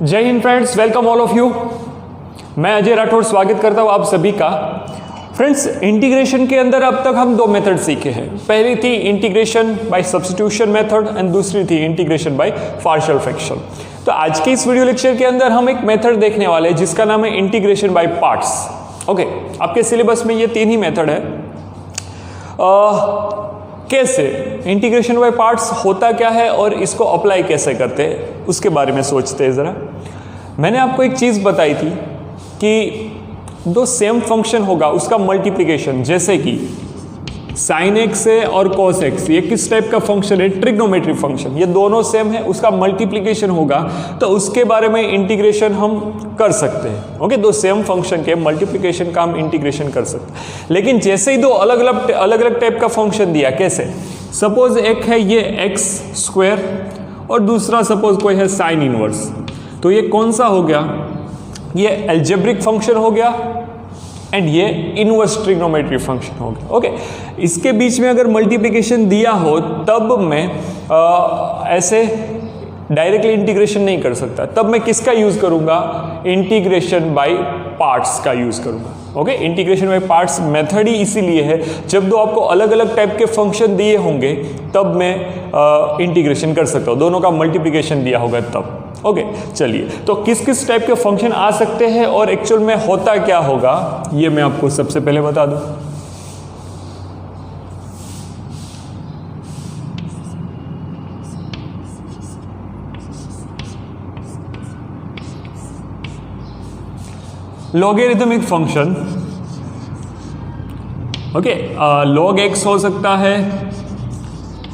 जय Hind friends, welcome all of you. मैं अजय राठौड़ स्वागत करता हूँ आप सभी का। फ्रेंड्स, इंटीग्रेशन के अंदर अब तक हम दो मेथड सीखे हैं। पहली थी integration by substitution method and दूसरी थी इंटीग्रेशन बाय पार्शियल फ्रैक्शन। तो आज के इस वीडियो लेक्चर के अंदर हम एक मेथड देखने वाले हैं जिसका नाम है इंटीग्रेशन बाय पार्ट्स। ओके, आपके सिलेबस में ये तीन ही मेथड है। कैसे इंटीग्रेशन बाय पार्ट्स होता क्या है और इसको अप्लाई कैसे करते हैं उसके बारे में सोचते हैं ज़रा। मैंने आपको एक चीज़ बताई थी कि दो सेम फंक्शन होगा उसका मल्टीप्लिकेशन, जैसे कि साइन एक्स है और कॉस एक्स, ये किस टाइप का फंक्शन है? Trigonometry function. ये दोनों सेम है, उसका मल्टीप्लिकेशन होगा तो उसके बारे में इंटीग्रेशन हम कर सकते हैं। ओके, दो सेम फंक्शन के मल्टीप्लिकेशन का हम इंटीग्रेशन कर सकते हैं। लेकिन जैसे ही दो अलग अलग टाइप का फंक्शन दिया, कैसे? सपोज एक है ये एक्स स्क्वायर और दूसरा सपोज कोई है साइन इनवर्स, तो ये कौन सा हो गया? ये एल्जेब्रिक फंक्शन हो गया एंड ये इनवर्स ट्रिग्नोमेट्री फंक्शन हो गया। ओके, इसके बीच में अगर मल्टीप्लिकेशन दिया हो तब मैं ऐसे डायरेक्टली इंटीग्रेशन नहीं कर सकता। तब मैं किसका यूज करूंगा? इंटीग्रेशन बाय पार्ट्स का यूज करूंगा। Okay, integration by parts method ही इसीलिए है, जब दो आपको अलग अलग टाइप के फंक्शन दिए होंगे तब मैं इंटीग्रेशन कर सकता हूँ, दोनों का मल्टीप्लिकेशन दिया होगा तब। ओके, चलिए, तो किस किस टाइप के फंक्शन आ सकते हैं और एक्चुअल में होता क्या होगा ये मैं आपको सबसे पहले बता दूं। Logarithmic function. Okay, log x हो सकता है,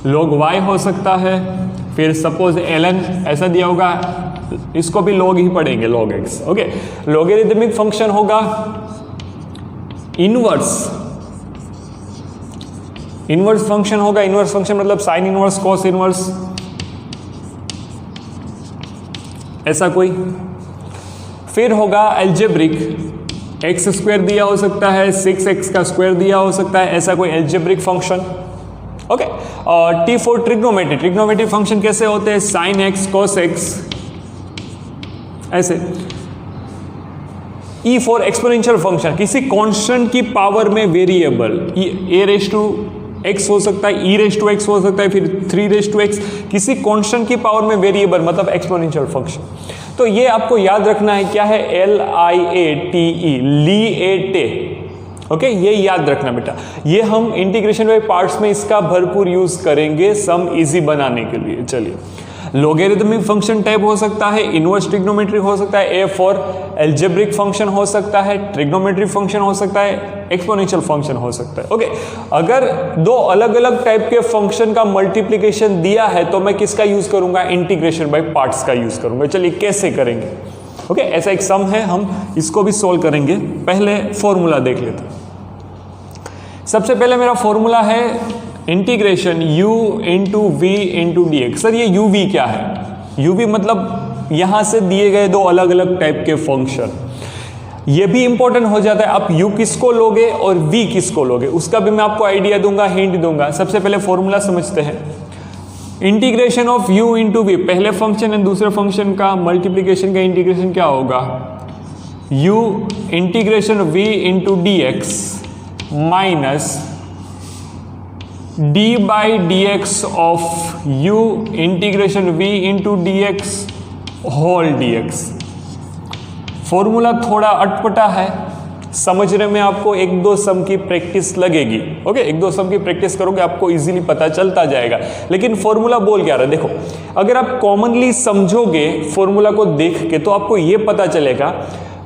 log y हो सकता है, फिर सपोज ln ऐसा दिया होगा, इसको भी log ही पढ़ेंगे, log x। Okay, logarithmic function होगा, इनवर्स फंक्शन होगा। इनवर्स फंक्शन मतलब साइन इनवर्स, कॉस इनवर्स, ऐसा कोई। फिर होगा एल्जेब्रिक, एक्स स्क्वायर दिया हो सकता है, 6x का स्क्वायर दिया हो सकता है, ऐसा कोई एल्जेब्रिक फंक्शन। ओके, और t for trigonometry. Trigonometry function कैसे होते हैं? साइन एक्स, कॉस एक्स, ऐसे। ई फॉर एक्सपोनेंशियल फंक्शन, किसी कांस्टेंट की पावर में variable, a raise to x हो सकता है, ई रेज टू एक्स हो सकता है, फिर 3 रेज टू एक्स, किसी कांस्टेंट की पावर में वेरिएबल मतलब एक्सपोनेंशियल फंक्शन। तो ये आपको याद रखना है, क्या है? LIATE, लीएटे। ओके, ये याद रखना बेटा। ये हम इंटीग्रेशन बाय पार्ट्स में इसका भरपूर यूज करेंगे सम इजी बनाने के लिए। चलिए, लॉगरिथमिक फंक्शन टाइप हो सकता है, इनवर्स ट्रिग्नोमेट्री हो सकता है, ए फॉर एल्जेब्रिक फंक्शन हो सकता है, ट्रिग्नोमेट्री फंक्शन हो सकता है, एक्सपोनेंशियल फंक्शन हो सकता है। ओके, अगर दो अलग अलग टाइप के फंक्शन का मल्टीप्लिकेशन दिया है तो मैं किसका यूज करूंगा? इंटीग्रेशन बाय पार्ट्स का यूज करूंगा। चलिए, कैसे करेंगे? ओके, ऐसा एक सम है, हम इसको भी सोल्व करेंगे। पहले फॉर्मूला देख लेते हैं। सबसे पहले मेरा फॉर्मूला है integration u into v into d x. Sir, ये u v क्या है? u v मतलब यहां से दिए गए दो अलग अलग टाइप के फंक्शन। ये भी इंपॉर्टेंट हो जाता है, आप u किसको लोगे और v किसको लोगे उसका भी मैं आपको आइडिया दूंगा, हिंट दूंगा। सबसे पहले फॉर्मूला समझते हैं। Integration of u into v, पहले फंक्शन एंड दूसरे फंक्शन का मल्टीप्लीकेशन का इंटीग्रेशन क्या होगा? u integration v into d x minus d by d x of u integration v into d x whole d x. Formula थोड़ा अटपटा है, समझने में आपको एक दो सम की प्रैक्टिस लगेगी। ओके, एक दो सम की प्रैक्टिस करोगे आपको इजीली पता चलता जाएगा। लेकिन फॉर्मूला बोल क्या रहा है? देखो, अगर आप कॉमनली समझोगे फॉर्मूला को देख के तो आपको ये पता चलेगा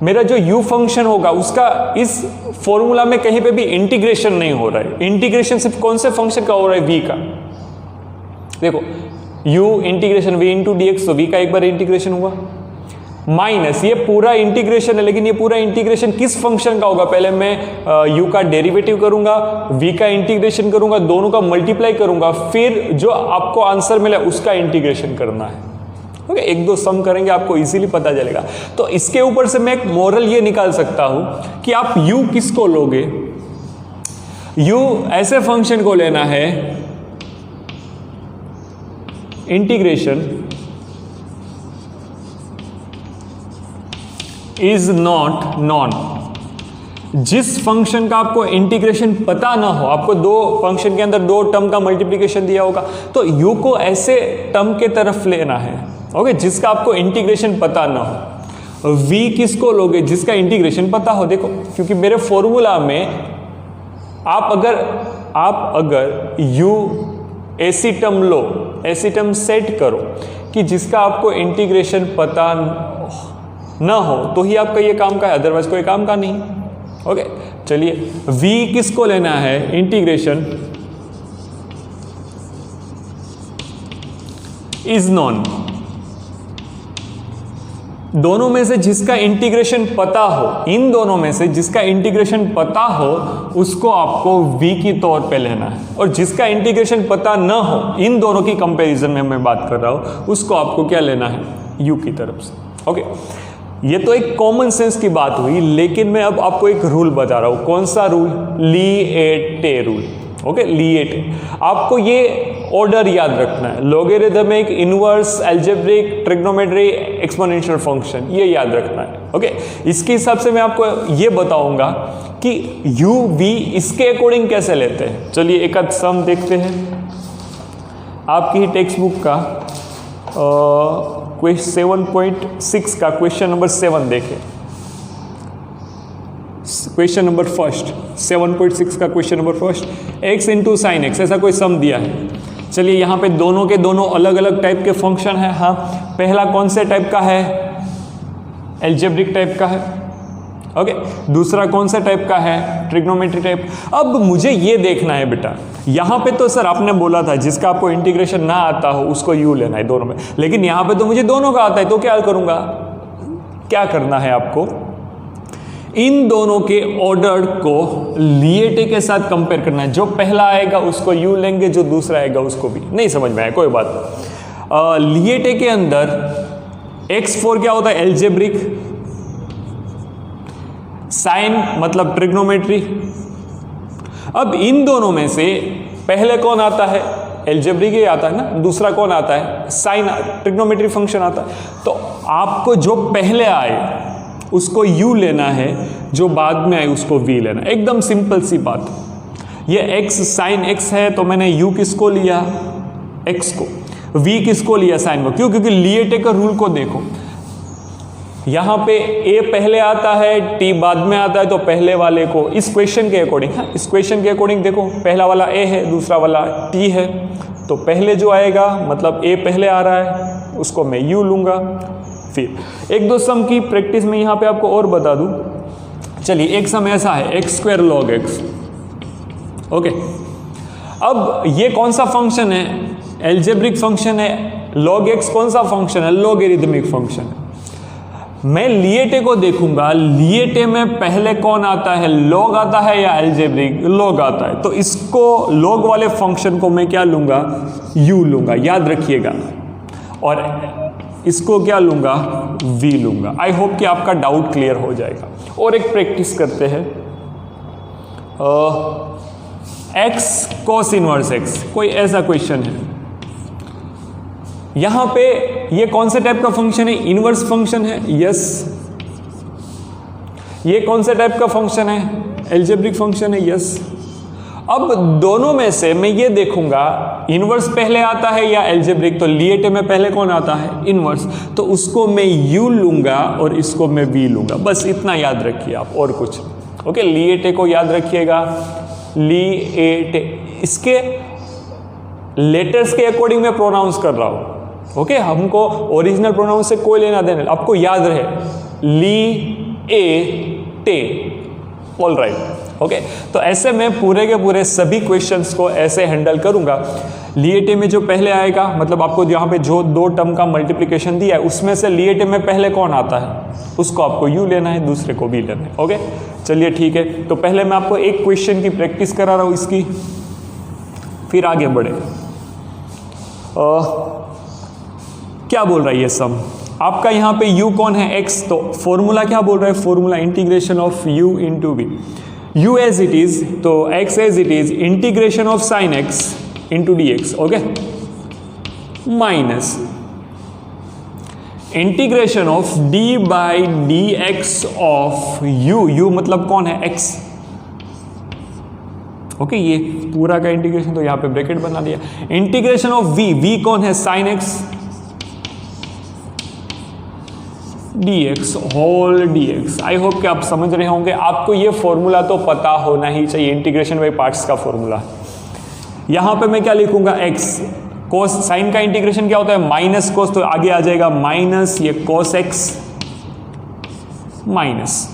मेरा जो u फंक्शन होगा उसका इस फॉर्मूला में कहीं पे भी इंटीग्रेशन नहीं हो रहा है। इंटीग्रेशन सिर्फ कौन से फंक्शन का हो रहा है? v का। देखो, u integration v into d x, तो v का एक बार इंटीग्रेशन हुआ, माइनस ये पूरा इंटीग्रेशन है, लेकिन ये पूरा इंटीग्रेशन किस फंक्शन का होगा? पहले मैं u का डेरिवेटिव करूंगा, v का इंटीग्रेशन करूंगा, दोनों का मल्टीप्लाई करूंगा, फिर जो आपको आंसर मिला उसका इंटीग्रेशन करना है। ओके, एक दो सम करेंगे आपको इजीली पता चलेगा। तो इसके ऊपर से मैं एक मोरल ये निकाल सकता हूं कि आप u किसको लोगे? u ऐसे फंक्शन को लेना है इंटीग्रेशन इज नॉट नॉन। जिस फंक्शन का आपको इंटीग्रेशन पता ना हो, आपको दो फंक्शन के अंदर दो टर्म का मल्टीप्लिकेशन दिया होगा, तो u को ऐसे टर्म के तरफ लेना है, ओके, जिसका आपको इंटीग्रेशन पता ना हो। v किसको लोगे? जिसका इंटीग्रेशन पता हो। देखो, क्योंकि मेरे फॉर्मूला में आप अगर u ऐसी टर्म लो, ऐसी टर्म सेट करो कि जिसका आपको इंटीग्रेशन पता ना हो, तो ही आपका ये काम का है, अदरवाइज कोई काम का नहीं। ओके, चलिए v किसको लेना है? Integration is non. दोनों में से जिसका इंटीग्रेशन पता हो, इन दोनों में से जिसका इंटीग्रेशन पता हो, उसको आपको v की तौर पे लेना है, और जिसका इंटीग्रेशन पता ना हो, इन दोनों की कंपैरिजन में मैं बात कर रहा हूं, उसको आपको क्या लेना है? u की तरफ से। ओके, ये तो एक कॉमन सेंस की बात हुई, लेकिन मैं अब आपको एक रूल बता रहा हूं। कौन सा रूल? ली-एटे रूल। ओके, ली-एटे। आपको ये ऑर्डर याद रखना है। Logarithmic, inverse, algebraic, trigonometry, exponential function, ये याद रखना है। ओके, इसके हिसाब से मैं आपको ये बताऊंगा कि u v इसके अकॉर्डिंग कैसे लेते हैं। चलिए एक आध सम देखते हैं। आपकी ही टेक्स्ट बुक का 7.6 का क्वेश्चन नंबर 7 देखें। क्वेश्चन नंबर फर्स्ट, 7.6 का question number first, x into sine x, ऐसा कोई सम दिया है। चलिए यहाँ पे दोनों के दोनों अलग अलग टाइप के फंक्शन है। हाँ, पहला कौन से टाइप का है? एल्जेब्रिक टाइप का है। ओके, दूसरा कौन सा टाइप का है? Trigonometry type. अब मुझे ये देखना है बेटा, यहाँ पे तो सर आपने बोला था जिसका आपको इंटीग्रेशन ना आता हो उसको u लेना है दोनों में, लेकिन यहाँ पे तो मुझे दोनों का आता है, तो क्या करूँगा? क्या करना है आपको? इन दोनों के ऑर्डर को ली-एटे के साथ कंपेयर करना है। जो पहला आएगा उसको u लेंगे, जो दूसरा आएगा उसको भी। नहीं समझ में आया, कोई बात नहीं। ली-एटे के अंदर x4 क्या होता है? एल्जेब्रिक, साइन मतलब ट्रिग्नोमेट्री। अब इन दोनों में से पहले कौन आता है? एल्जेब्रिक ही आता है ना। दूसरा कौन आता है? साइन, ट्रिग्नोमेट्री फंक्शन आता है। तो आपको जो पहले आए उसको u लेना है, जो बाद में आए उसको v लेना है। एकदम सिंपल सी बात। ये x साइन x है, तो मैंने u किसको लिया? x को। v किसको लिया? साइन को। क्यों? क्योंकि ली-एटे का रूल को देखो, यहाँ पे a पहले आता है, t बाद में आता है, तो पहले वाले को इस क्वेश्चन के अकॉर्डिंग, हाँ, इस क्वेश्चन के अकॉर्डिंग देखो, पहला वाला a है, दूसरा वाला t है, तो पहले जो आएगा मतलब a पहले आ रहा है, उसको मैं u लूँगा। फिर एक दो सम की प्रैक्टिस में यहाँ पे आपको और बता दूँ। चलिए एक सम ऐसा है, x² log x। ओके, अब ये कौन सा फंक्शन है? एल्जेब्रिक फंक्शन है। log x कौन सा फंक्शन है? लॉगरिथमिक फंक्शन है। मैं ली-एटे को देखूंगा, ली-एटे में पहले कौन आता है? log आता है या एल्जेब्रिक? log आता है। तो इसको log वाले फंक्शन को मैं क्या लूंगा? u लूंगा, याद रखिएगा। और इसको क्या लूंगा? v लूंगा। आई होप कि आपका डाउट क्लियर हो जाएगा। और एक प्रैक्टिस करते हैं। x cos इनवर्स x, कोई ऐसा क्वेश्चन है। यहां पे ये कौन से टाइप का फंक्शन है? इनवर्स फंक्शन है। यस। ये कौन से टाइप का फंक्शन है? एल्जेब्रिक फंक्शन है। यस। अब दोनों में से मैं ये देखूंगा इनवर्स पहले आता है या एल्जेब्रिक। तो ली-एटे में पहले कौन आता है? इनवर्स। तो उसको मैं u लूंगा और इसको मैं v लूंगा। बस इतना याद रखिए आप, और कुछ। ओके, ली-एटे को याद रखिएगा। ली-एटे, इसके लेटर्स के अकॉर्डिंग मैं प्रोनाउंस कर रहा हूं। ओके, हमको ओरिजिनल प्रोनाउंस से कोई लेना देना, आपको याद रहे ली-ए-टे। All right. ओके, तो ऐसे मैं पूरे के पूरे सभी क्वेश्चंस को ऐसे हैंडल करूंगा। ली-एटे में जो पहले आएगा, मतलब आपको यहाँ पे जो दो टर्म का मल्टीप्लिकेशन दिया है उसमें से ली-एटे में पहले कौन आता है उसको आपको u लेना है, दूसरे को v लेना है। ओके, चलिए ठीक है। तो पहले मैं आपको एक क्वेश्चन की प्रैक्टिस करा रहा हूँ इसकी, फिर आगे बढ़े। क्या बोल रहा है ये सम? आपका यहाँ पे u कौन है? x। तो फॉर्मूला क्या बोल रहा है? Formula integration of u into v। u as it is, तो x as it is, integration of sine x into d x. Okay, minus integration of d by d x of u, u मतलब कौन है, x. Okay, ये पूरा का integration, तो यहां पे ब्रैकेट बना दिया। इंटीग्रेशन ऑफ वी, वी कौन है, sine x dx whole dx। I hope कि आप समझ रहे होंगे। आपको ये फॉर्मूला तो पता होना ही चाहिए, इंटीग्रेशन बाई पार्ट्स का फॉर्मूला। यहां पे मैं क्या लिखूंगा, x कोस, साइन का इंटीग्रेशन क्या होता है, माइनस कोस, तो आगे आ जाएगा माइनस ये कोस x माइनस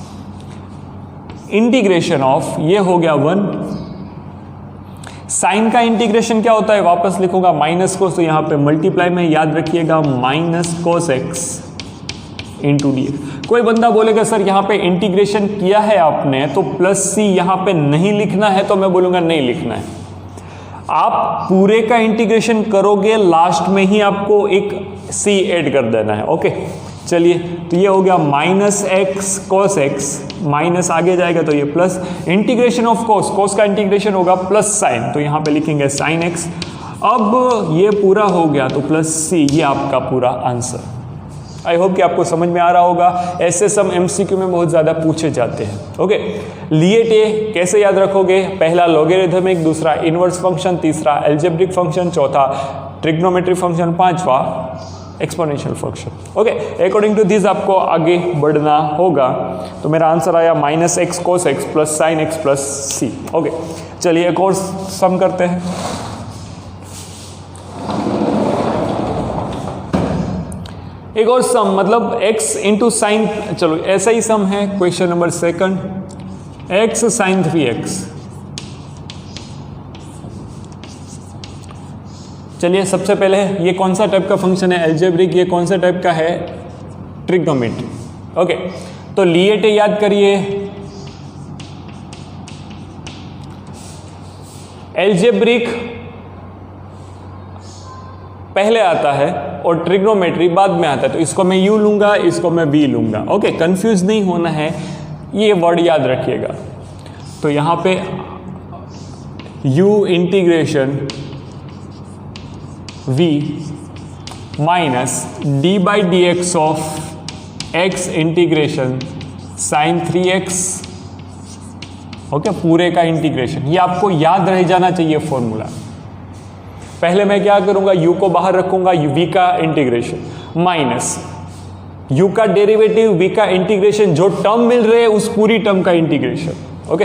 इंटीग्रेशन ऑफ, ये हो गया 1। साइन का इंटीग्रेशन क्या होता है, वापस लिखूंगा माइनस कोस, तो यहां पे मल्टीप्लाई में याद रखिएगा minus cos x into D. कोई बंदा बोलेगा सर यहाँ पे इंटीग्रेशन किया है आपने तो प्लस सी यहाँ पे नहीं लिखना है, तो मैं बोलूंगा नहीं लिखना है। आप पूरे का इंटीग्रेशन करोगे, लास्ट में ही आपको एक सी ऐड कर देना है। ओके, चलिए, तो ये हो गया minus x cos x, minus आगे जाएगा तो ये प्लस, इंटीग्रेशन ऑफ कोस, कोस का इंटीग्रेशन होगा प्लस साइन, तो यहाँ पे लिखेंगे साइन एक्स। अब ये पूरा हो गया तो प्लस सी, ये आपका पूरा आंसर। आई होप कि आपको समझ में आ रहा होगा। ऐसे सम एमसीक्यू में बहुत ज़्यादा पूछे जाते हैं। ओके, लिएटे कैसे याद रखोगे, पहला लॉगरिथमिक, दूसरा इनवर्स फंक्शन, तीसरा एल्जेब्रिक फंक्शन, चौथा ट्रिग्नोमेट्रिक फंक्शन, पांचवा exponential function. Okay, according to this आपको आगे बढ़ना होगा। तो मेरा आंसर आया minus x cos x plus sine x plus c. Okay, चलिए एक और सम करते हैं। एक और सम, मतलब x इंटू साइन, चलो ऐसा ही सम है। Question number 2, x sine 3x। चलिए सबसे पहले ये कौन सा टाइप का फंक्शन है, एल्जेब्रिक, ये कौन सा टाइप का है, ट्रिग्नोमेट्री। ओके, तो लिएटे याद करिए, एल्जेब्रिक पहले आता है और ट्रिग्नोमेट्री बाद में आता है, तो इसको मैं u लूंगा, इसको मैं v लूंगा। ओके, कंफ्यूज नहीं होना है, ये वर्ड याद रखिएगा। तो यहां पे u integration v minus d by d x of x integration sine 3x। Okay, पूरे का इंटीग्रेशन, ये आपको याद रह जाना चाहिए फॉर्मूला। पहले मैं क्या करूंगा, u को बाहर रखूंगा, v का इंटीग्रेशन माइनस u का डेरिवेटिव, v का इंटीग्रेशन, जो टर्म मिल रहे हैं उस पूरी टर्म का इंटीग्रेशन। ओके,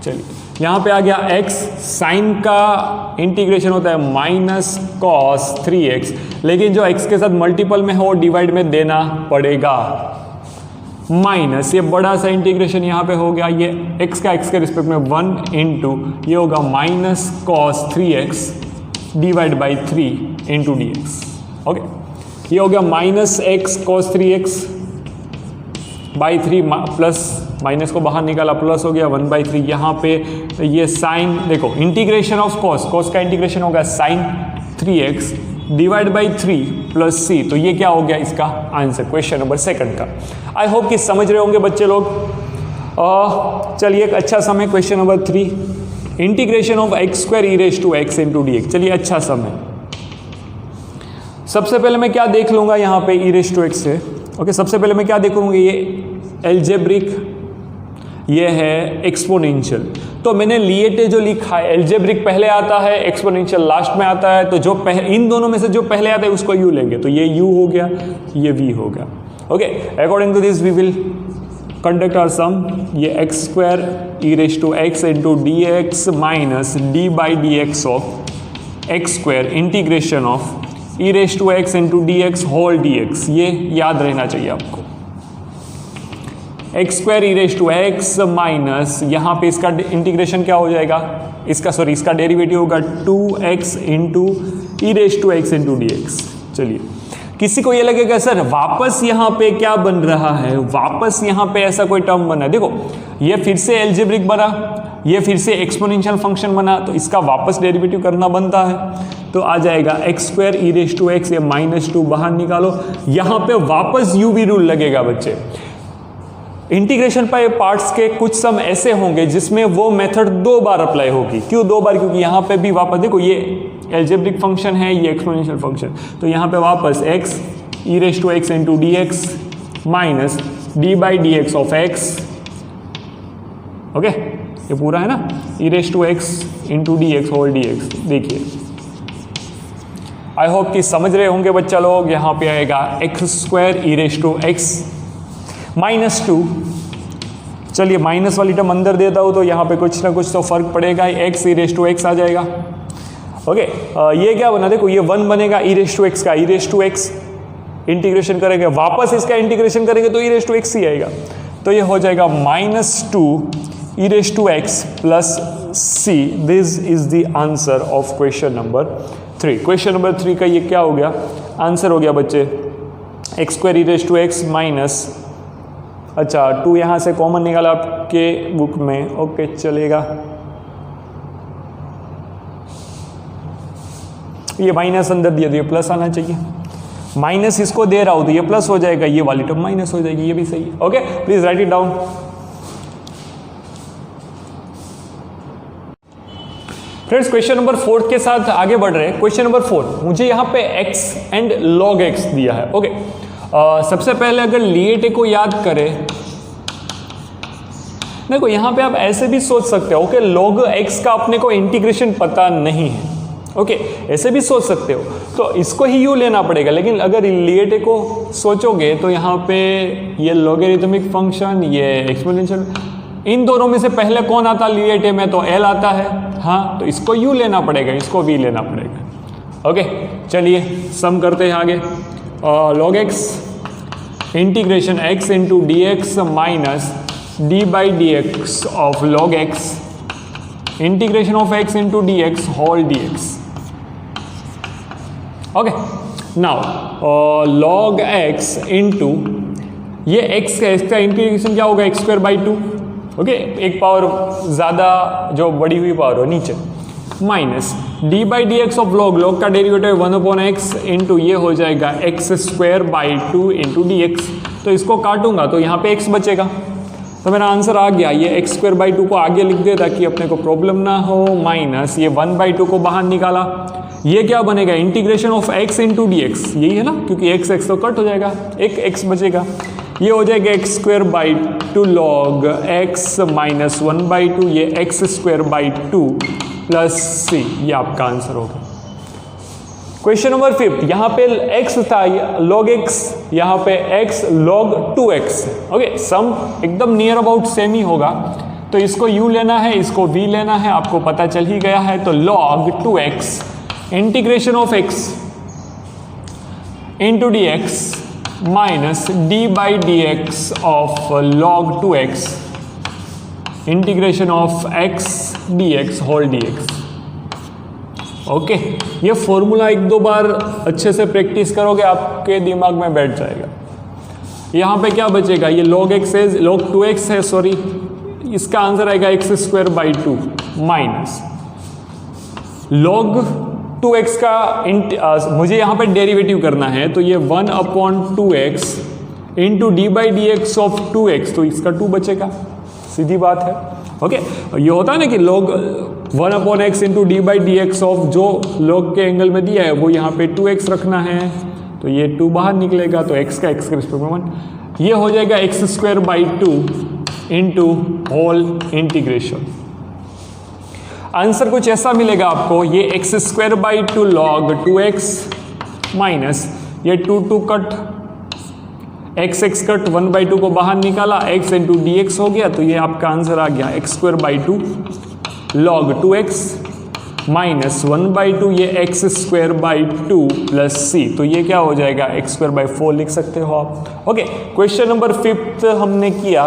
चलिए यहां पे आ गया x, साइन का इंटीग्रेशन होता है माइनस कॉस 3x, लेकिन जो x के साथ मल्टीपल में है वो डिवाइड में देना पड़ेगा, माइनस ये बड़ा सा इंटीग्रेशन यहाँ पे हो गया, ये x का x के रिस्पेक्ट में 1 इंटू ये होगा minus cos 3x divide by 3 into d x. Okay, ये हो गया minus x cos 3x by 3 plus, minus को बाहर निकाला, प्लस हो गया 1/3। यहाँ पे ये साइन, देखो इंटीग्रेशन ऑफ कॉस, कॉस का इंटीग्रेशन होगा sine 3x divide by 3 plus c, तो ये क्या हो गया इसका आंसर, क्वेश्चन नंबर 2 का। आई होप कि समझ रहे होंगे बच्चे लोग। चलिए एक अच्छा सम है, question number 3, integration of x square e raise to x into d x. चलिए अच्छा सम है। सबसे पहले मैं क्या देख लूंगा यहाँ पे ई रेज टू एक्स से। ओके, सबसे पहले मैं क्या देखूंगा, ये एल्जेब्रिक, ये है एक्सपोनेंशियल। तो मैंने लिएटे जो लिखा है, एल्जेब्रिक पहले आता है, एक्सपोनेंशियल लास्ट में आता है, तो जो इन दोनों में से जो पहले आता है उसको यू लेंगे, तो ये यू हो गया, ये वी हो गया। Okay, according to this we will conduct our sum. ये x square e raise to x into d x minus d by d x of x square integration of e raise to x into d x whole d x. ये याद रहना चाहिए आपको, x square e raise to x minus, यहाँ पे इसका integration क्या हो जाएगा, इसका डेरिवेटिव होगा 2x into e raise to x into d x. चलिए, किसी को ये लगेगा सर वापस यहाँ पे क्या बन रहा है, वापस यहाँ पे ऐसा कोई टर्म बना है। देखो, ये फिर से एल्जेब्रिक बना, ये फिर से एक्सपोनेंशियल फंक्शन बना, तो इसका वापस डेरिवेटिव करना बनता है। तो आ जाएगा x square e raise to x, ये -2 बाहर निकालो, यहाँ पे वापस यू वी रूल लगेगा बच्चे। इंटीग्रेशन बाय पार्ट्स के कुछ सम ऐसे होंगे जिसमें वो मेथड 2 बार अप्लाई होगी। क्यों 2 बार, क्योंकि यहाँ पे भी वापस देखो, ये एल्जेब्रिक फंक्शन है, ये एक्सपोनेंशियल फंक्शन, तो यहाँ पे वापस x e raise to x into d x minus d by d x of x. Okay, ये पूरा है ना, e raise to x into d x whole d x. देखिए आई होप कि समझ रहे होंगे बच्चा लोग। यहाँ पे आएगा x square e raise to x minus 2। चलिए माइनस वाली टर्म अंदर देता हूँ तो यहाँ पे कुछ ना कुछ तो फर्क पड़ेगा, x e raise to x आ जाएगा। ओके, ये क्या बना, देखो ये 1 बनेगा ई रेस टू एक्स का, e raise to x integration करेंगे, वापस इसका इंटीग्रेशन करेंगे तो ई रेस टू एक्स ही आएगा। तो ये हो जाएगा -2 e raise to x plus c. This is the answer of question number 3। Question number 3 का ये क्या हो गया, आंसर हो गया बच्चे x square e raise to x minus, अच्छा 2 यहाँ से कॉमन निकाला आपके बुक में, ओके चलेगा। ये माइनस अंदर दिया तो ये प्लस आना चाहिए, माइनस इसको दे रहा हूं तो ये प्लस हो जाएगा, ये वाली टर्म माइनस हो जाएगी, ये भी सही है। Okay, please right it down. Friends question number 4 के साथ आगे बढ़ रहे हैं। क्वेश्चन नंबर 4, मुझे यहाँ पे x एंड log x दिया है। ओके, सबसे पहले अगर लिएटे को याद करें, देखो यहाँ पे आप ऐसे भी सोच सकते हो कि log x का अपने को इंटीग्रेशन पता नहीं है। ओके, ऐसे भी सोच सकते हो, तो इसको ही यू लेना पड़ेगा। लेकिन अगर लिएटे को सोचोगे तो यहाँ पे ये लॉगरिथमिक फंक्शन, ये एक्सपोनेंशियल, इन दोनों में से पहले कौन आता लिएटे में, तो एल आता है। हाँ, तो इसको यू लेना पड़ेगा, इसको वी लेना पड़ेगा। ओके, चलिए सम करते हैं आगे। log x integration x into d x minus d by d x of log x integration of x into d x whole d x. Okay, now log x into ये x का, इसका integration क्या होगा, x square by 2। Okay, एक power ज़्यादा जो बड़ी हुई पावर हो नीचे, minus d by d x of log का डेरिवेटिव 1/x इंटू ये हो जाएगा x square by 2 into d x. तो इसको काटूंगा तो यहाँ पे x बचेगा, तो मेरा आंसर आ गया। ये एक्स स्क्वायर बाई 2 को आगे लिख दे ताकि अपने को प्रॉब्लम ना हो, माइनस ये 1/2 को बाहर निकाला, ये क्या बनेगा, integration of x into d x, यही है ना, क्योंकि x तो कट हो जाएगा, एक x बचेगा, ये हो जाएगा x square by 2 log x minus 1/2, ये एक्स स्क्वायर बाई 2 प्लस सी, ये आपका आंसर होगा। क्वेश्चन नंबर 5, यहाँ पे x था log x, यहाँ पे x log 2x। ओके, सम एकदम नियर अबाउट सेम ही होगा, तो इसको u लेना है, इसको v लेना है, आपको पता चल ही गया है। तो log 2x integration of x into d x minus d by d x of log 2x integration of x dx whole dx। Okay, ये फॉर्मूला 1-2 बार अच्छे से प्रैक्टिस करोगे आपके दिमाग में बैठ जाएगा। यहाँ पे क्या बचेगा, ये log x है, log 2x है, सॉरी, इसका आंसर आएगा x square by 2 minus log 2x का मुझे यहाँ पे डेरिवेटिव करना है, तो ये 1/2x into D by d x of 2x, तो इसका 2 बचेगा, सीधी बात है। ओके, ये होता है ना कि log 1/x into D by d x of जो log के एंगल में दिया है वो यहाँ पे 2x रखना है, तो ये 2 बाहर निकलेगा, तो x का x के रिस्पेक्ट में 1, ये हो जाएगा x square by 2 into whole integration. Answer कुछ ऐसा मिलेगा आपको, ये x square by 2 log 2x minus ये 2 कट, x कट 1/2 को बाहर निकाला, x इंटू डी एक्स हो गया, तो ये आपका आंसर आ गया x square by 2 log 2x minus 1/2 ये x square by 2 plus c, तो ये क्या हो जाएगा एक्स स्क्वायर बाई 4 लिख सकते हो आप। ओके, क्वेश्चन नंबर 5 हमने किया।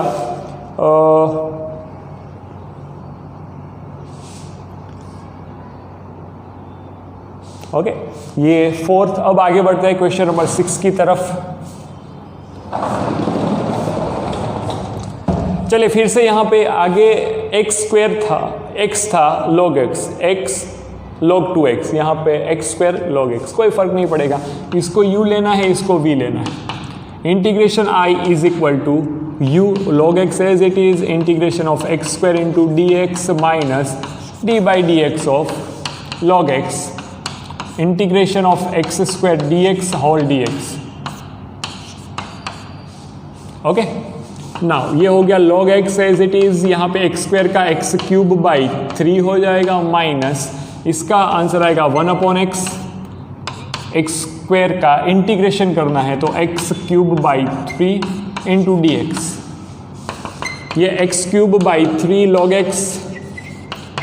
ओके, ये 4th। अब आगे बढ़ते हैं क्वेश्चन नंबर 6 की तरफ। चलिए फिर से यहाँ पे आगे एक्स स्क्वायर था, x था log x log 2x, यहाँ पे एक्स स्क्वायर log x, कोई फर्क नहीं पड़ेगा, इसको u लेना है, इसको v लेना है। Integration I is equal to u log x as it is integration of x square into d x minus d by d x of log x integration of x square d x whole d x. Okay, now ये हो गया log x as it is, यहाँ पे x square का x cube by 3 हो जाएगा, minus इसका answer आएगा 1/x, एक्स स्क्वायर का इंटीग्रेशन करना है तो x cube by 3 into d x, ये x cube by 3 log x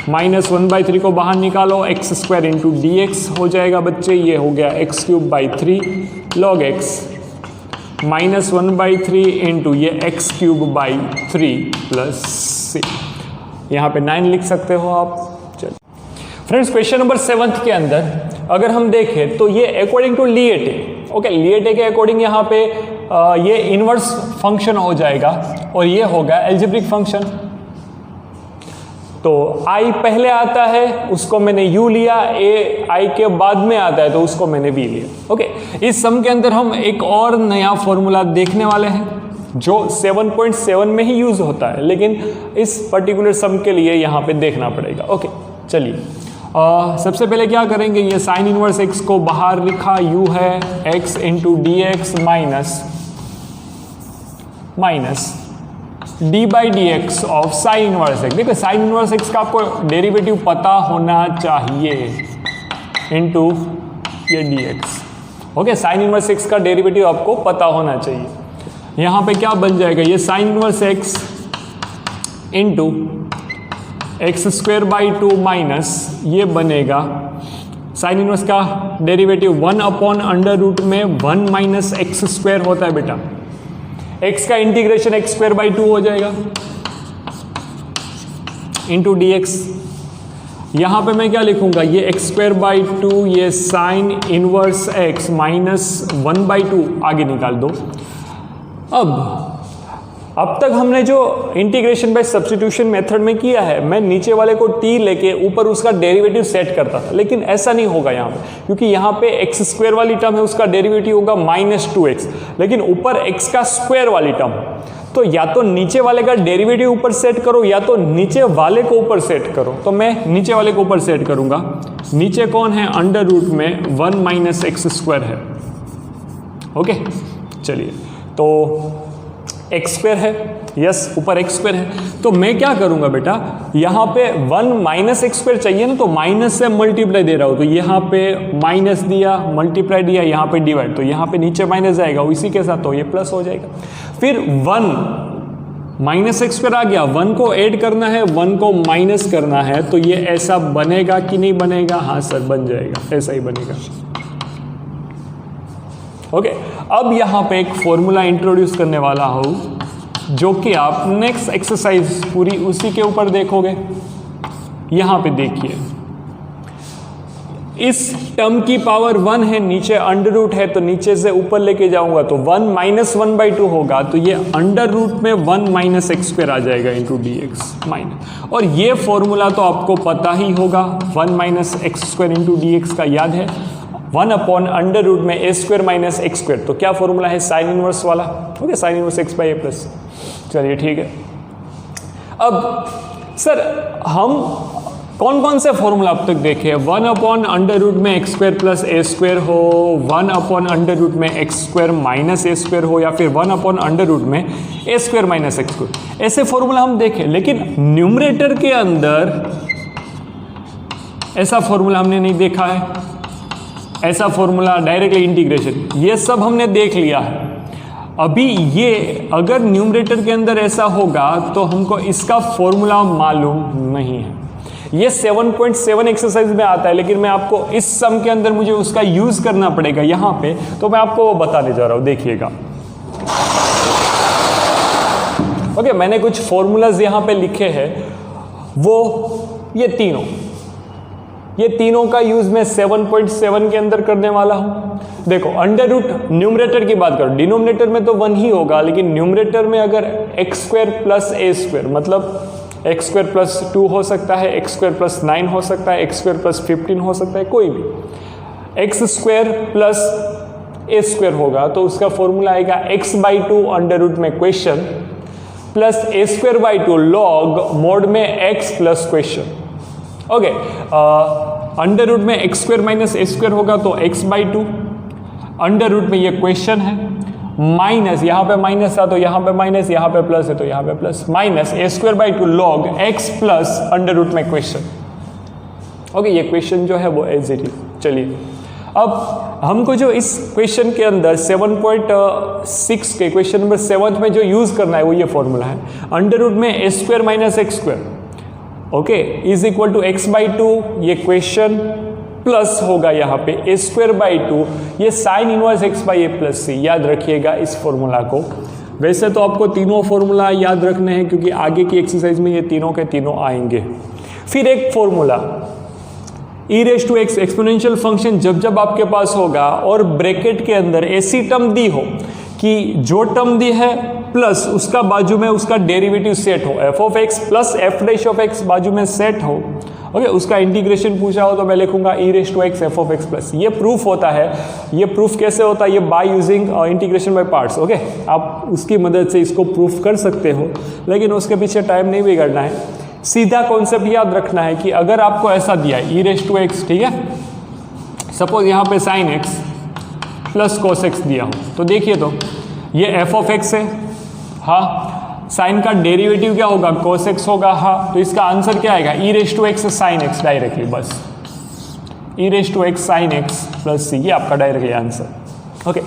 minus 1/3 को बाहर निकालो, x square into d x हो जाएगा बच्चे, ये हो गया x cube by 3 log x minus 1/3 into ये x cube by 3 plus c, यहाँ पे 9 लिख सकते हो आप। चलिए फ्रेंड्स, क्वेश्चन नंबर 7 के अंदर अगर हम देखें तो ये अकॉर्डिंग टू लिएटे, ओके, लिएटे के अकॉर्डिंग यहाँ पे ये इनवर्स फंक्शन हो जाएगा और ये होगा एल्जेब्रिक फंक्शन। तो i पहले आता है उसको मैंने u लिया, a i के बाद में आता है तो उसको मैंने v लिया। ओके, इस सम के अंदर हम एक और नया फॉर्मूला देखने वाले हैं जो 7.7 में ही यूज होता है, लेकिन इस पर्टिकुलर सम के लिए यहाँ पे देखना पड़ेगा। ओके, चलिए सबसे पहले क्या करेंगे, ये साइन इनवर्स x को बाहर लिखा, u है x into d x minus d by d x of sine inverse x. देखो साइन इनवर्स एक्स का आपको डेरिवेटिव पता होना चाहिए इनटू ये D x. Okay, sine inverse x का डेरिवेटिव आपको पता होना चाहिए। यहाँ पे क्या बन जाएगा, ये sine inverse x into x square by 2 minus ये बनेगा साइन इनवर्स का डेरिवेटिव 1/√, में 1 माइनस एक्स स्क्वायर होता है बेटा, x का इंटीग्रेशन एक्स स्क्वायर बाई 2 हो जाएगा इंटू डी एक्स। यहाँ पे मैं क्या लिखूंगा, ये एक्स स्क्वायर बाई 2, ये साइन इनवर्स x माइनस 1/2 आगे निकाल दो। अब तक हमने जो इंटीग्रेशन बाय सब्स्टिट्यूशन मेथड में किया है, मैं नीचे वाले को t लेके ऊपर उसका डेरिवेटिव सेट करता था, लेकिन ऐसा नहीं होगा यहाँ पे, क्योंकि यहाँ पे एक्स स्क्वायर वाली टर्म है उसका डेरिवेटिव होगा -2x, लेकिन ऊपर x का स्क्वायर वाली टर्म, तो या तो नीचे वाले का डेरिवेटिव ऊपर सेट करो या तो नीचे वाले को ऊपर सेट करो। तो मैं नीचे वाले को ऊपर सेट करूंगा। नीचे कौन है, √ में 1 माइनस एक्स स्क्वायर है। ओके, चलिए, तो एक्स स्क्वायर है, यस, ऊपर एक्स स्क्वायर है, तो मैं क्या करूंगा बेटा, यहाँ पे 1 माइनस एक्स स्क्वायर चाहिए ना, तो माइनस से मल्टीप्लाई दे रहा हूँ, तो यहाँ पे माइनस दिया, मल्टीप्लाई दिया, यहाँ पे डिवाइड, तो यहाँ पे नीचे माइनस जाएगा इसी के साथ, तो ये प्लस हो जाएगा। फिर 1 माइनस एक्स स्क्वायर आ गया, 1 को ऐड करना है, 1 को माइनस करना है, तो ये ऐसा बनेगा कि नहीं बनेगा, हाँ सर बन जाएगा, ऐसा ही बनेगा। ओके, अब यहाँ पे एक फॉर्मूला इंट्रोड्यूस करने वाला हूँ जो कि आप नेक्स्ट एक्सरसाइज पूरी उसी के ऊपर देखोगे। यहाँ पे देखिए, इस टर्म की पावर 1 है, नीचे √ है, तो नीचे से ऊपर लेके जाऊंगा तो 1 माइनस 1/2 होगा, तो ये √ में 1 माइनस एक्स स्क्वायर आ जाएगा इंटू डी एक्स माइनस। और ये फॉर्मूला तो आपको पता ही होगा, 1 minus x square into d x का याद है, 1/√, में a square minus x square, तो क्या फॉर्मूला है, साइन इनवर्स वाला। Okay, sign inverse x by a plus. चलिए ठीक है, अब सर हम कौन कौन से फॉर्मूला अब तक देखे, 1/√, में x square plus a square हो, 1/√, में x square minus a square हो, या फिर 1/√, में a square minus x square, ऐसे फॉर्मूला हम देखें, लेकिन न्यूमरेटर के अंदर ऐसा फॉर्मूला हमने नहीं देखा है। ऐसा फॉर्मूला, डायरेक्टली इंटीग्रेशन, ये सब हमने देख लिया है। अभी ये अगर न्यूमरेटर के अंदर ऐसा होगा तो हमको इसका फॉर्मूला मालूम नहीं है। ये 7.7 एक्सरसाइज में आता है, लेकिन मैं आपको इस सम के अंदर मुझे उसका यूज करना पड़ेगा यहाँ पे, तो मैं आपको वो बताने जा रहा हूँ, देखिएगा। ओके, मैंने कुछ फॉर्मूलाज यहाँ पे लिखे हैं, वो ये तीनों का यूज मैं 7.7 के अंदर करने वाला हूं। देखो, √ न्यूमरेटर की बात करो, डिनोमिनेटर में तो 1 ही होगा, लेकिन न्यूमरेटर में अगर x square plus a square, मतलब एक्स स्क्वायर प्लस 2 हो सकता है, एक्स स्क्वायर प्लस 9 हो सकता है, एक्स स्क्वायर प्लस 15 हो सकता है, कोई भी x square plus a square होगा, तो उसका फॉर्मूला आएगा x/2 √ में question plus a square by 2 log mode में x प्लस क्वेश्चन। ओके, √ में x square minus a square होगा तो x/2, √ में ये क्वेश्चन है, माइनस, यहाँ पे माइनस था तो यहाँ पे माइनस, यहाँ पे प्लस है तो यहाँ पे plus, minus a² log x plus under root में क्वेश्चन। ओके, ये क्वेश्चन जो है वो एज इट इज। चलिए अब हमको जो इस क्वेश्चन के अंदर 7.6 के क्वेश्चन नंबर 7 में जो यूज करना है वो ये फॉर्मूला है, अंडर रूट में a² minus x², okay, is equal to x/2, ये क्वेश्चन प्लस होगा यहाँ पे a²/2, ये sine inverse x/a plus c। याद रखिएगा इस फॉर्मूला को। वैसे तो आपको तीनों फॉर्मूला याद रखने हैं क्योंकि आगे की एक्सरसाइज में ये तीनों के तीनों आएंगे। फिर एक फॉर्मूला e⁻x एक्सपोनेंशियल फंक्शन जब जब आपके पास होगा और ब्रैकेट के अंदर ऐसी टर्म दी हो कि जो टर्म दी है प्लस उसका बाजू में उसका डेरिवेटिव सेट हो, f(x) प्लस f' बाजू में सेट हो, ओके, उसका इंटीग्रेशन पूछा हो तो मैं लिखूंगा e⁻x f(x) प्लस। ये प्रूफ होता है। ये प्रूफ कैसे होता है? ये by using integration by parts, okay, आप उसकी मदद से इसको प्रूफ कर सकते हो, लेकिन उसके पीछे टाइम नहीं बिगाड़ना है। सीधा कॉन्सेप्ट याद रखना है कि अगर आपको ऐसा दिया e⁻x, ठीक है, सपोज यहाँ पे sin x plus cos x दिया हो, तो देखिए तो ये f(x) है, हाँ, साइन का डेरिवेटिव क्या होगा? cos x होगा, हाँ, तो इसका आंसर क्या आएगा? e⁻x sin x डायरेक्टली, बस e⁻x sin x plus c, ये आपका directly answer. Okay,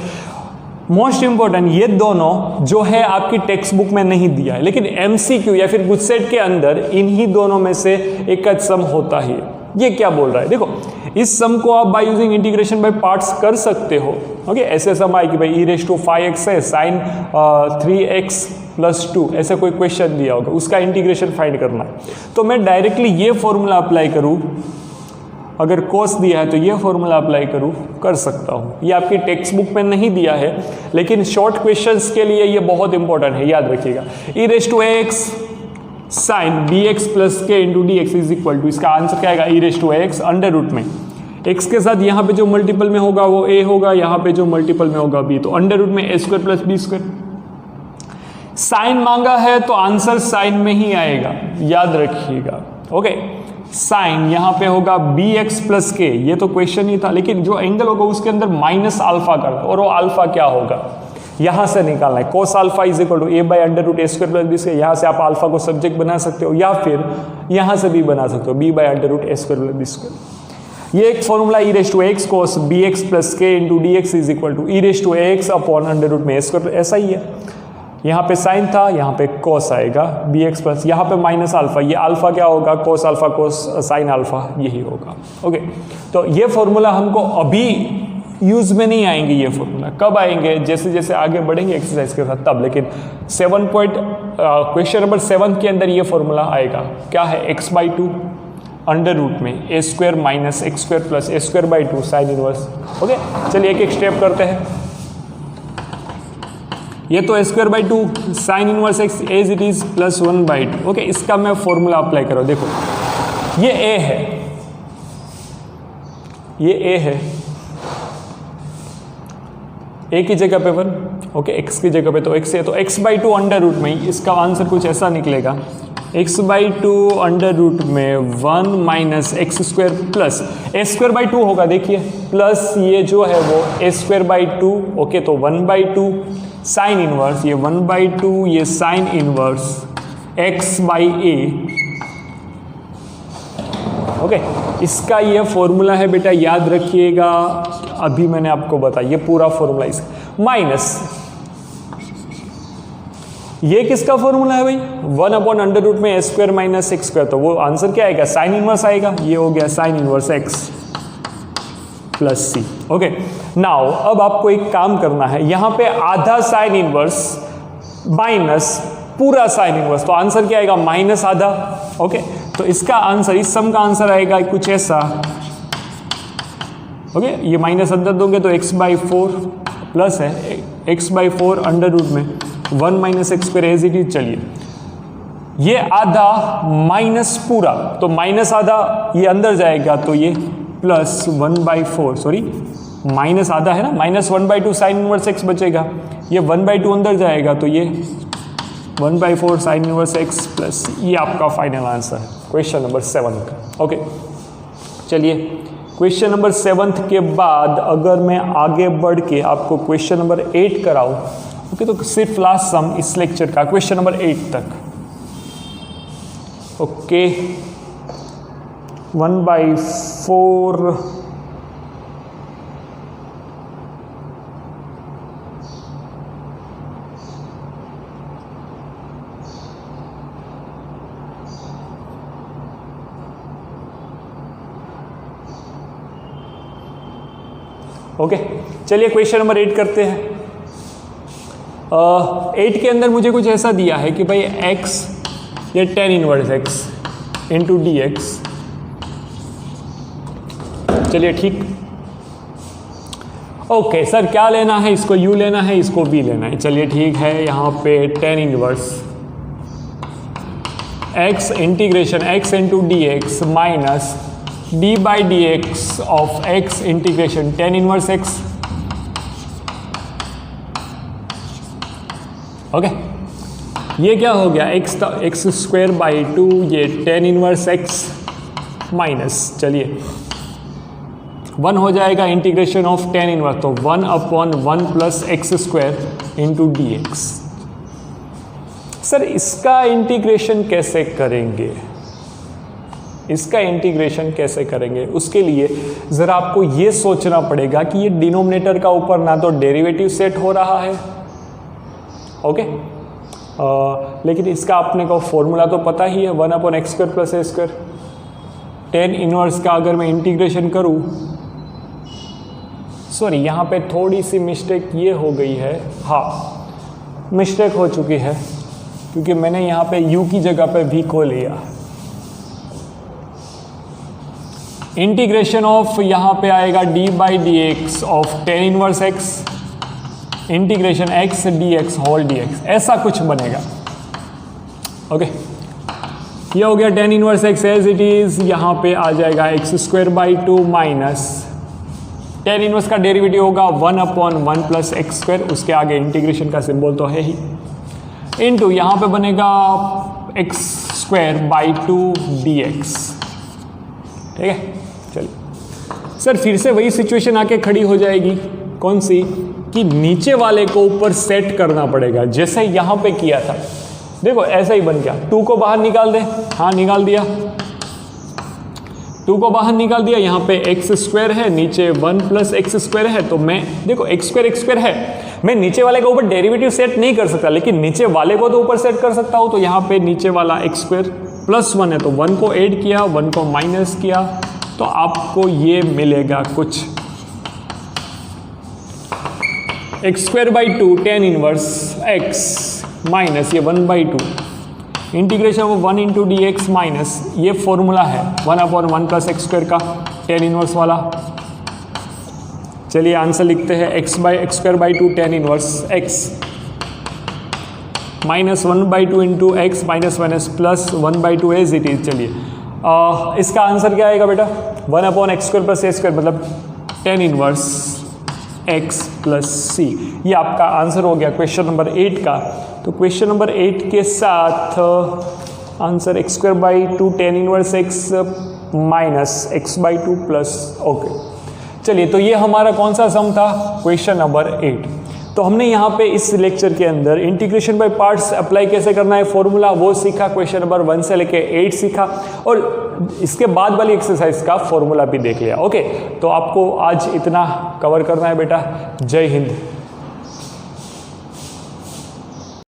most important, ये दोनों जो है आपकी टेक्स्ट बुक में नहीं दिया है, लेकिन MCQ या फिर गुजसेट के अंदर इन्हीं दोनों में से एक का सम होता ही है। ये क्या बोल रहा है? देखो, इस सम को आप by using integration by parts कर सकते हो, ओके, ऐसे सम आए कि भाई e⁻5x है sin 3x प्लस 2, ऐसे कोई क्वेश्चन दिया होगा, उसका इंटीग्रेशन फाइंड करना है, तो मैं डायरेक्टली ये फॉर्मूला अप्लाई करूँ, अगर cos दिया है तो ये फॉर्मूला अप्लाई करूँ, कर सकता हूँ। ये आपकी टेक्स्ट बुक में नहीं दिया है, लेकिन शॉर्ट क्वेश्चंस के लिए ये बहुत इंपॉर्टेंट है, याद रखिएगा। e⁻x sin bx plus k into dx is equal to, इसका आंसर क्या आएगा? e⁻x अंडर रूट में x के साथ यहाँ पे जो मल्टीपल में होगा वो a होगा, यहाँ पे जो मल्टीपल में होगा b, तो अंडर रूट में a² प्लस b²। साइन मांगा है तो आंसर साइन में ही आएगा, याद रखिएगा, ओके। साइन यहाँ पे होगा bx प्लस k, ये तो क्वेश्चन ही था, लेकिन जो एंगल होगा उसके अंदर माइनस अल्फा का, और वो अल्फा क्या होगा यहाँ से निकालना है। cos alpha is equal to a by under root a² plus b²। यहाँ से आप अल्फा को सब्जेक्ट बना सकते हो या फिर यहाँ से भी बना सकते हो, b by under root a² plus b²। ये एक formula e⁻x cos bx plus k into dx is equal to e⁻x upon under root में a², ऐसा ही है। यहाँ पे साइन था, यहाँ पे cos आएगा bx प्लस, यहाँ पे माइनस अल्फा, ये अल्फा क्या होगा? cos alpha cos sine alpha, यही होगा, ओके। तो ये फॉर्मूला हमको अभी यूज में नहीं आएंगे, ये फॉर्मूला कब आएंगे? जैसे जैसे आगे बढ़ेंगे एक्सरसाइज के साथ तब, लेकिन क्वेश्चन नंबर 7 के अंदर ये फॉर्मूला आएगा। क्या है? x/2 अंडर रूट में a² minus x² plus a²/2 sine inverse, okay. चलिए एक एक स्टेप करते हैं। ये तो a²/2 sine inverse x as it is plus 1/2, okay. इसका मैं फॉर्मूला अप्लाई करो, देखो ये a है, ये a है, a की जगह पे 1, ओके, x की जगह पे तो x है, तो x/2 अंडर रूट में इसका आंसर कुछ ऐसा निकलेगा, x/2 अंडर रूट में 1 माइनस x² प्लस a²/2 होगा, देखिए, प्लस ये जो है वो a²/2, ओके, तो 1/2 साइन इनवर्स, ये 1/2, ये साइन इनवर्स x/a, ओके। इसका ये फॉर्मूला है बेटा, याद रखिएगा, अभी मैंने आपको बताया ये पूरा फॉर्मूला इसका, माइनस ये किसका फॉर्मूला है भाई? 1 अपॉन अंडर रूट में a² माइनस x², तो वो आंसर क्या आएगा? साइन इनवर्स आएगा, ये हो गया sign inverse x plus c, okay. Now अब आपको एक काम करना है, यहाँ पे आधा साइन इनवर्स माइनस पूरा साइन इनवर्स, तो आंसर क्या आएगा? माइनस आधा, ओके। तो इसका आंसर, इस सम का आंसर आएगा कुछ ऐसा, ओके। ये माइनस अंदर दोगे तो x/4 प्लस है x/4 अंडर रूट में 1 minus x² as it is. चलिए ये आधा माइनस पूरा, तो माइनस आधा ये अंदर जाएगा तो ये प्लस 1/4, सॉरी माइनस आधा है ना, माइनस 1/2 साइन इनवर्स x बचेगा, ये 1/2 अंदर जाएगा तो ये 1/4 साइन इनवर्स x प्लस, ये आपका फाइनल आंसर है क्वेश्चन नंबर 7 का, ओके। चलिए क्वेश्चन नंबर 7 के बाद अगर मैं आगे बढ़ के आपको क्वेश्चन नंबर 8 कराऊं, ओके, तो सिर्फ लास्ट सम इस लेक्चर का क्वेश्चन नंबर 8 तक, ओके, 1/4 ओके। चलिए क्वेश्चन नंबर 8 करते हैं। 8 के अंदर मुझे कुछ ऐसा दिया है कि भाई x या tan inverse x into d x. चलिए ठीक, ओके सर क्या लेना है, इसको u लेना है, इसको v लेना है। चलिए ठीक है, यहाँ पे tan inverse x integration x into d x minus d by d x of x integration tan inverse x, okay. ये क्या हो गया, एक्स स्क्वायर बाई 2, ये tan इनवर्स x माइनस, चलिए 1 हो जाएगा इंटीग्रेशन ऑफ tan इनवर्स, तो 1/1 plus x square into d x. Sir इसका इंटीग्रेशन कैसे करेंगे, इसका इंटीग्रेशन कैसे करेंगे, उसके लिए ज़रा आपको ये सोचना पड़ेगा कि ये डिनोमिनेटर का ऊपर ना तो डेरिवेटिव सेट हो रहा है, ओके, लेकिन इसका अपने को फॉर्मूला तो पता ही है, 1/x² plus a²। tan inverse का अगर मैं इंटीग्रेशन करूँ, सॉरी यहाँ पे थोड़ी सी मिस्टेक ये हो गई है, हाँ मिस्टेक हो चुकी है, क्योंकि मैंने यहाँ पे u की जगह पे v को लिया। इंटीग्रेशन ऑफ यहाँ पे आएगा d by d x of tan inverse x integration x dx whole dx, ऐसा कुछ बनेगा, ओके। ये हो गया tan inverse x as it is, यहाँ पे आ जाएगा x²/2 माइनस tan इनवर्स का डेरिवेटिव होगा 1/1 प्लस x², उसके आगे इंटीग्रेशन का सिंबल तो है ही, इनटू यहाँ पे बनेगा x²/2 dx, ठीक है। चलिए सर फिर से वही सिचुएशन आके खड़ी हो जाएगी, कौन सी, कि नीचे वाले को ऊपर सेट करना पड़ेगा, जैसे यहाँ पे किया था। देखो ऐसा ही बन गया, 2 को बाहर निकाल दे, हाँ निकाल दिया, 2 को बाहर निकाल दिया, यहाँ पे x² है, नीचे 1 प्लस x² है, तो मैं देखो x² है, मैं नीचे वाले को ऊपर डेरिवेटिव सेट नहीं कर सकता, लेकिन नीचे वाले को तो ऊपर सेट कर सकता हूँ। तो यहाँ पे नीचे वाला x² प्लस 1 है, तो 1 को ऐड किया, 1 को माइनस किया, तो आपको ये मिलेगा कुछ x²/2 tan inverse x minus ये 1/2 integration of 1 into d x minus, ये फॉर्मूला है 1/1 प्लस x² का tan इनवर्स वाला। चलिए आंसर लिखते हैं, x²/2 tan inverse x minus 1/2 into x minus plus 1/2 as it is. चलिए इसका आंसर क्या आएगा बेटा, 1/x² प्लस a², मतलब tan inverse x plus c। ये आपका आंसर हो गया क्वेश्चन नंबर 8 का। तो क्वेश्चन नंबर 8 के साथ answer x²/2 tan inverse x minus x/2 plus, okay. चलिए तो ये हमारा कौन सा सम था, क्वेश्चन नंबर 8। तो हमने यहाँ पे इस लेक्चर के अंदर इंटीग्रेशन बाय पार्ट्स अप्लाई कैसे करना है, फॉर्मूला वो सीखा, क्वेश्चन नंबर 1 से लेके 8 सीखा, और इसके बाद वाली एक्सरसाइज का फॉर्मूला भी देख लिया, ओके। तो आपको आज इतना कवर करना है बेटा। जय हिंद।